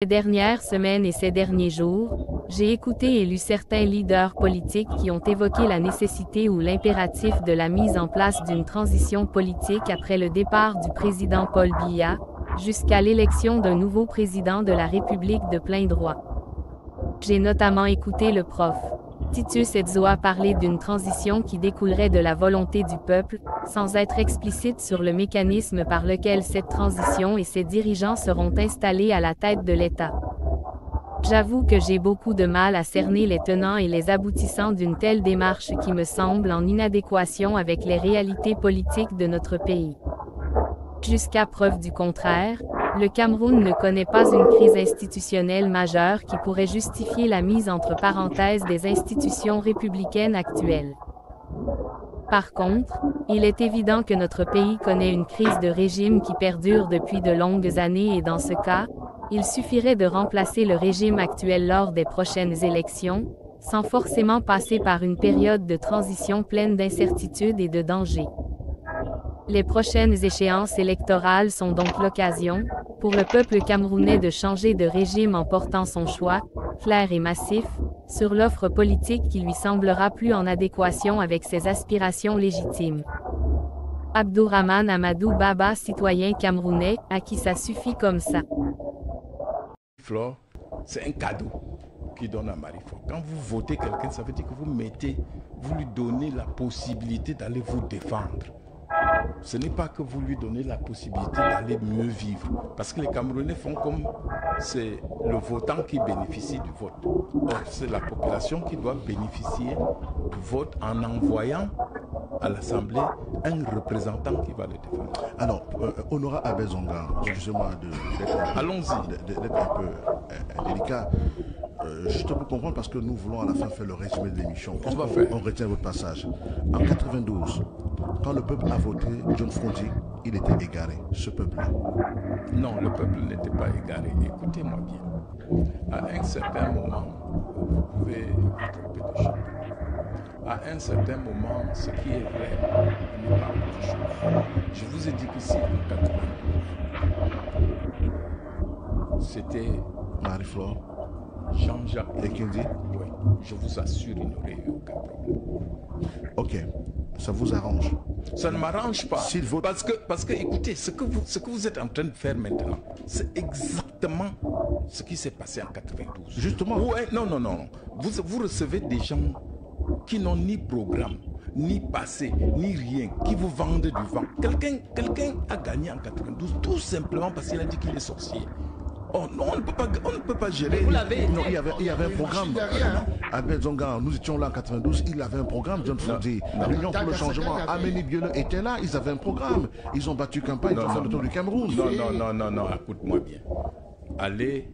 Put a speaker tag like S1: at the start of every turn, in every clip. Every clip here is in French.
S1: Ces dernières semaines et ces derniers jours, j'ai écouté et lu certains leaders politiques qui ont évoqué la nécessité ou l'impératif de la mise en place d'une transition politique après le départ du président Paul Biya, jusqu'à l'élection d'un nouveau président de la République de plein droit. J'ai notamment écouté le prof. Titus Edzoa parler d'une transition qui découlerait de la volonté du peuple, sans être explicite sur le mécanisme par lequel cette transition et ses dirigeants seront installés à la tête de l'État. J'avoue que j'ai beaucoup de mal à cerner les tenants et les aboutissants d'une telle démarche qui me semble en inadéquation avec les réalités politiques de notre pays. Jusqu'à preuve du contraire, le Cameroun ne connaît pas une crise institutionnelle majeure qui pourrait justifier la mise entre parenthèses des institutions républicaines actuelles. Par contre, il est évident que notre pays connaît une crise de régime qui perdure depuis de longues années et dans ce cas, il suffirait de remplacer le régime actuel lors des prochaines élections, sans forcément passer par une période de transition pleine d'incertitudes et de dangers. Les prochaines échéances électorales sont donc l'occasion, pour le peuple camerounais de changer de régime en portant son choix, clair et massif, sur l'offre politique qui lui semblera plus en adéquation avec ses aspirations légitimes. Abdourahmane Amadou Baba, citoyen camerounais, à qui ça suffit comme ça.
S2: Flore, c'est un cadeau qu'il donne à Marie-Flore. Quand vous votez quelqu'un, ça veut dire que vous lui donnez la possibilité d'aller vous défendre. Ce n'est pas que vous lui donnez la possibilité d'aller mieux vivre. Parce que les Camerounais font comme c'est le votant qui bénéficie du vote. Or, c'est la population qui doit bénéficier du vote en envoyant à l'Assemblée un représentant qui va le défendre.
S3: Alors, Honora Abezonga, excusez-moi d'être un peu délicat. Juste pour comprendre, parce que nous voulons à la fin faire le résumé de l'émission. On retient votre passage. En 92, quand le peuple a voté John Fronti, il était égaré, ce peuple-là.
S2: Non, le peuple n'était pas égaré. Écoutez-moi bien. À un certain moment, vous pouvez vous tromper de champ. À un certain moment, ce qui est vrai n'est pas autre chose. Je vous ai dit que si en 92, c'était
S3: Marie-Flore,
S2: Jean-Jacques
S3: Ekindi.
S2: Oui, je vous assure, il n'y aurait eu aucun problème.
S3: Ok, ça vous arrange?
S2: Ça ne m'arrange pas. Parce que écoutez, ce que vous êtes en train de faire maintenant, c'est exactement ce qui s'est passé en 92.
S3: Justement.
S2: Ouais, non. Vous recevez des gens qui n'ont ni programme, ni passé, ni rien, qui vous vendent du vent. Quelqu'un a gagné en 92 tout simplement parce qu'il a dit qu'il est sorcier. Oh non, on ne peut pas gérer.
S4: Vous l'avez.
S3: Non, il y avait un programme. Albert Zonga, nous étions là en 92, il avait un programme, John Fronti. L'Union pour le changement, Amélie Biolo était là, ils avaient un programme. Ils ont battu campagne pour faire le tour du Cameroun.
S2: Non, écoute-moi bien. Allez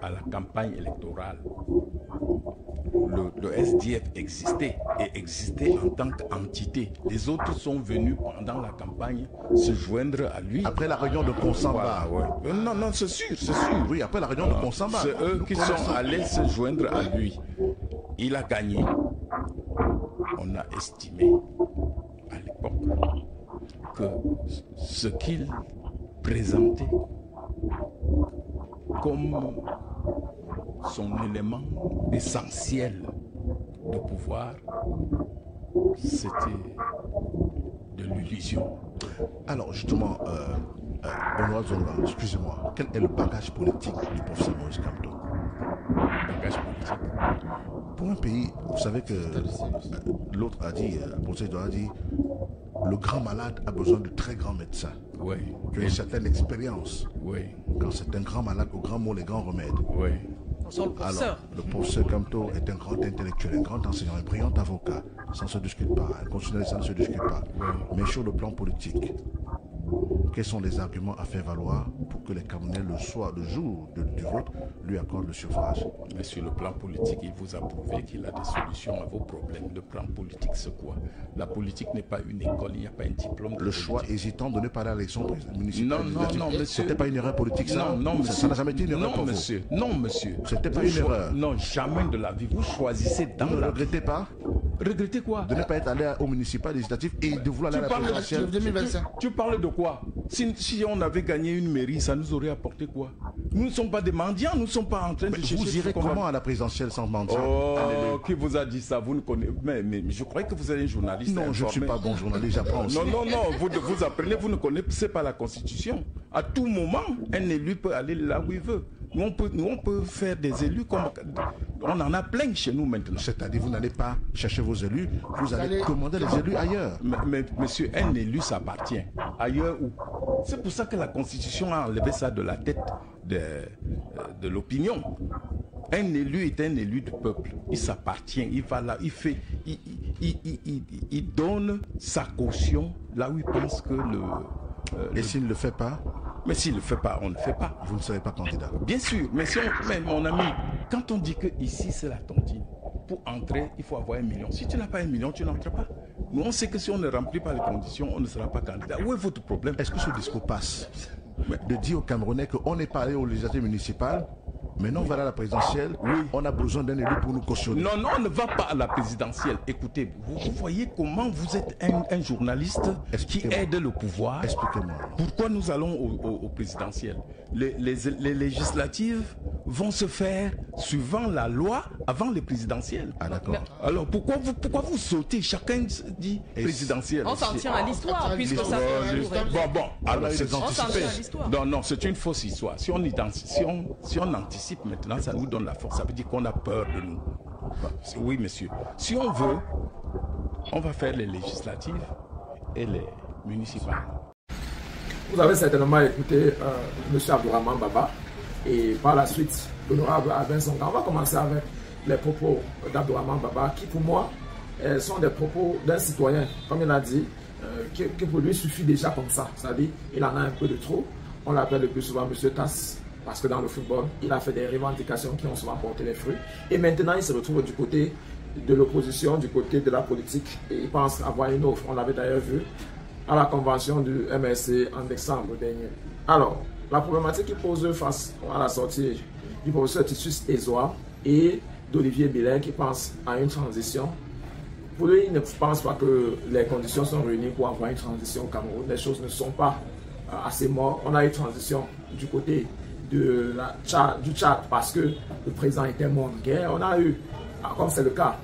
S2: à la campagne électorale. Le SDF existait et existait en tant qu'entité. Les autres sont venus pendant la campagne se joindre à lui.
S3: Après la réunion de Consamba.
S2: Ouais. Non, c'est sûr.
S3: Oui, après la réunion de Consamba.
S2: C'est eux qui sont allés se joindre à lui. Il a gagné. On a estimé à l'époque que ce qu'il présentait comme son élément essentiel de pouvoir, c'était de l'illusion.
S3: Alors justement, Benoît Zonga, excusez-moi, quel est le bagage politique du professeur Maurice Kamto?
S2: Bagage politique.
S3: Pour un pays, vous savez que l'autre a dit, le professeur a dit, le grand malade a besoin de très grands médecins.
S2: Oui.
S3: Qui ont une certaine expérience.
S2: Oui.
S3: Quand c'est un grand malade, au grand mot, les grands remèdes.
S2: Oui.
S3: Alors, le professeur Kamto est un grand intellectuel, un grand enseignant, un brillant avocat. Ça ne se discute pas. Un constitutionnaliste, ça ne se discute pas.
S2: Oui.
S3: Mais sur le plan politique, quels sont les arguments à faire valoir pour que les Camerounais, le jour du vote, lui accordent le suffrage?
S2: Mais sur le plan politique, il vous a prouvé qu'il a des solutions à vos problèmes. Le plan politique, c'est quoi? La politique n'est pas une école, il n'y a pas un diplôme.
S3: Le choix hésitant donné par l'élection municipale.
S2: Non, monsieur.
S3: C'était pas une erreur politique, ça?
S2: Non, monsieur.
S3: Ça n'a jamais été une erreur pour
S2: monsieur.
S3: vous?
S2: Non, monsieur.
S3: C'était pas une erreur?
S2: Non, jamais de la vie. Vous choisissez dans
S3: Vous ne
S2: la
S3: regrettez pas?
S2: Regretter quoi?
S3: De ne pas être allé au municipal, législatif et de vouloir aller à la présidentielle
S4: 2025.
S2: Tu parles de quoi? Si on avait gagné une mairie, ça nous aurait apporté quoi? Nous ne sommes pas des mendiants, nous ne sommes pas en train de chercher...
S3: Vous irez comment à la présidentielle sans mendiant?
S2: Oh, qui vous a dit ça? Vous ne connaissez... Mais je croyais que vous êtes un journaliste.
S3: Non, je ne suis pas bon journaliste, j'apprends aussi.
S2: Non, vous apprenez, vous ne connaissez pas la Constitution. À tout moment, un élu peut aller là où il veut. Nous, on peut faire des élus comme... On en a plein chez nous maintenant.
S3: C'est-à-dire, vous n'allez pas chercher vos élus, vous allez commander les élus ailleurs.
S2: Mais monsieur, un élu s'appartient. Ailleurs où? C'est pour ça que la Constitution a enlevé ça de la tête de l'opinion. Un élu est un élu du peuple. Il s'appartient, il va là, il donne sa caution là où il pense que
S3: Et s'il ne le fait pas?
S2: Mais s'il ne le fait pas, on ne le fait pas.
S3: Vous ne serez pas candidat.
S2: Bien sûr, mais mon ami, quand on dit que ici c'est la tontine, pour entrer, il faut avoir 1 million. Si tu n'as pas 1 million, tu n'entres pas. Nous, on sait que si on ne remplit pas les conditions, on ne sera pas candidat. Où est votre problème?
S3: Est-ce que ce discours passe de dire aux Camerounais qu'on n'est pas allé aux législatives municipales, maintenant on va aller à la présidentielle, on a besoin d'un élu pour nous cautionner?
S2: Non, on ne va pas à la présidentielle. Écoutez, vous voyez comment vous êtes un journaliste qui aide le pouvoir.
S3: Expliquez-moi.
S2: Pourquoi nous allons au présidentiel? Les législatives vont se faire suivant la loi avant les présidentielles.
S3: Ah d'accord.
S2: Alors pourquoi vous sautez? Chacun dit présidentielle.
S5: On s'en tient à l'histoire, puisque ça
S2: Bon, alors c'est
S5: anticipé.
S2: Non, c'est une fausse histoire. Si on anticipe maintenant, ça nous donne la force. Ça veut dire qu'on a peur de nous. Oui, monsieur. Si on veut, on va faire les législatives et les municipales.
S6: Vous avez certainement écouté M. Abdourahmane Baba et par la suite l'honorable Albin Zonga. On va commencer avec les propos d'Abdourahmane Baba qui pour moi sont des propos d'un citoyen, comme il a dit, qui pour lui suffit déjà comme ça. C'est-à-dire il en a un peu de trop. On l'appelle le plus souvent M. Tass parce que dans le football, il a fait des revendications qui ont souvent porté les fruits. Et maintenant, il se retrouve du côté de l'opposition, du côté de la politique. Et il pense avoir une offre. On l'avait d'ailleurs vu à la convention du MSC en décembre dernier. Alors, la problématique qu'il pose face à la sortie du professeur Titus Ezoa et d'Olivier Bélin qui pense à une transition. Pour lui, il ne pense pas que les conditions sont réunies pour avoir une transition au Cameroun. Les choses ne sont pas assez mortes. On a une transition du côté du Tchad parce que le président était mort en guerre. On a eu, comme c'est le cas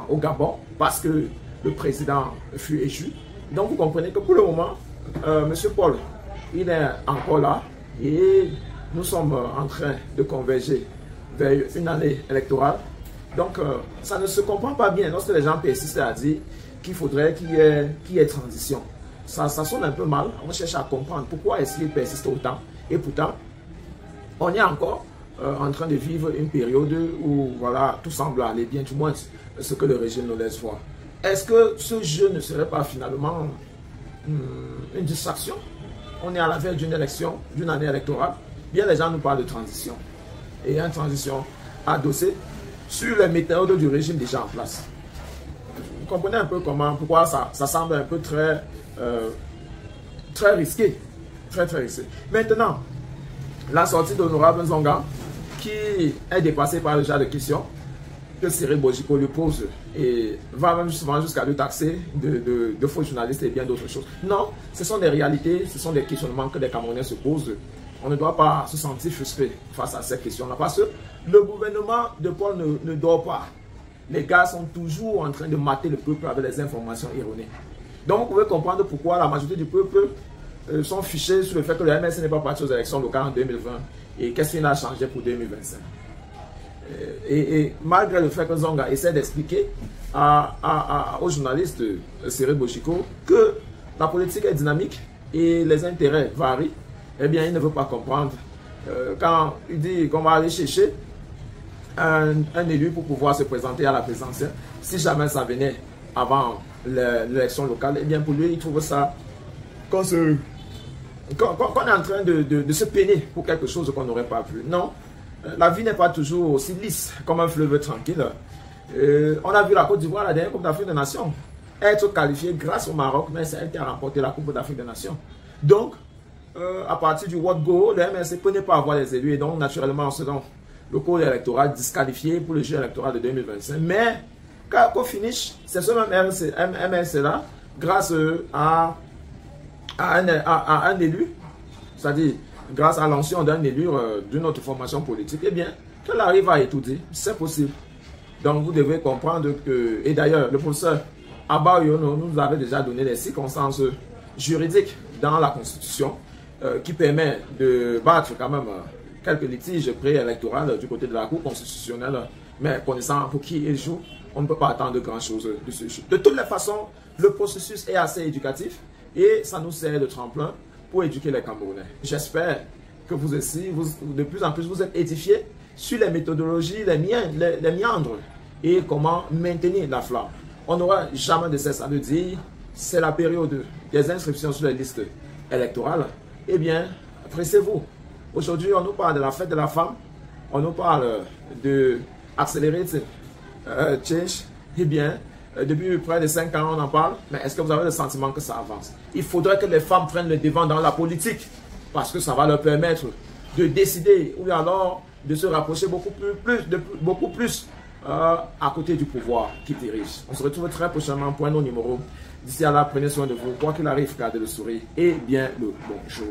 S6: au Gabon, parce que le président fut échu. Donc vous comprenez que pour le moment, M. Paul, il est encore là et nous sommes en train de converger vers une année électorale. Donc ça ne se comprend pas bien lorsque les gens persistent à dire qu'il faudrait qu'il y ait transition. Ça sonne un peu mal, on cherche à comprendre pourquoi est-ce qu'il persiste autant. Et pourtant, on est encore en train de vivre une période où voilà, tout semble aller bien, du moins ce que le régime nous laisse voir. Est-ce que ce jeu ne serait pas finalement une distraction? On est à la veille d'une élection, d'une année électorale. Bien, les gens nous parlent de transition. Et une transition adossée sur les méthodes du régime déjà en place. Vous comprenez un peu pourquoi ça semble un peu très risqué. Très risqué. Maintenant, la sortie d'Honorable Zonga, qui est dépassée par le genre de questions que Cyril Bojiko lui pose et va même souvent jusqu'à le taxer de faux journalistes et bien d'autres choses. Non, ce sont des réalités, ce sont des questionnements que les Camerounais se posent. On ne doit pas se sentir frustré face à ces questions-là parce que le gouvernement de Paul ne dort pas. Les gars sont toujours en train de mater le peuple avec des informations erronées. Donc vous pouvez comprendre pourquoi la majorité du peuple sont fichés sur le fait que le MSC n'est pas parti aux élections locales en 2020 et qu'est-ce qu'il a changé pour 2025. Et malgré le fait que Zonga essaie d'expliquer aux journalistes Cyril Bojiko que la politique est dynamique et les intérêts varient, eh bien il ne veut pas comprendre. Quand il dit qu'on va aller chercher un élu pour pouvoir se présenter à la présidentielle, si jamais ça venait avant l'élection locale, eh bien pour lui il trouve ça qu'on est en train de se peiner pour quelque chose qu'on n'aurait pas vu. Non. La vie n'est pas toujours aussi lisse comme un fleuve tranquille. On a vu la Côte d'Ivoire, la dernière Coupe d'Afrique des Nations, être qualifiée grâce au Maroc, mais c'est elle qui a remporté la Coupe d'Afrique des Nations. Donc, à partir du World Go, le MSC ne peut pas avoir les élus et donc naturellement, selon le code électoral disqualifié pour le jeu électoral de 2025. Mais qu'au finish, c'est ce même MLC-là, grâce à un élu, c'est-à-dire grâce à l'ancien d'un élu d'une autre formation politique, eh bien, qu'elle arrive à étudier, c'est possible. Donc vous devez comprendre que, et d'ailleurs, le professeur Abba Yono nous avait déjà donné les circonstances juridiques dans la Constitution qui permet de battre quand même quelques litiges préélectoraux du côté de la Cour constitutionnelle, mais connaissant pour qui il joue, on ne peut pas attendre grand-chose de ce jeu. De toutes les façons, le processus est assez éducatif et ça nous sert de tremplin pour éduquer les Camerounais. J'espère que vous aussi, de plus en plus, vous êtes édifiés sur les méthodologies, les méandres et comment maintenir la flamme. On n'aura jamais de cesse à le dire, c'est la période des inscriptions sur les listes électorales. Eh bien, pressez-vous. Aujourd'hui, on nous parle de la fête de la femme, on nous parle de Accelerated Change. Eh bien, depuis près de 5 ans, on en parle, mais est-ce que vous avez le sentiment que ça avance? Il faudrait que les femmes prennent le devant dans la politique, parce que ça va leur permettre de décider, ou alors de se rapprocher beaucoup plus à côté du pouvoir qui dirige. On se retrouve très prochainement pour un autre numéro. D'ici à là, prenez soin de vous. Quoi qu'il arrive, gardez le sourire et bien le bonjour.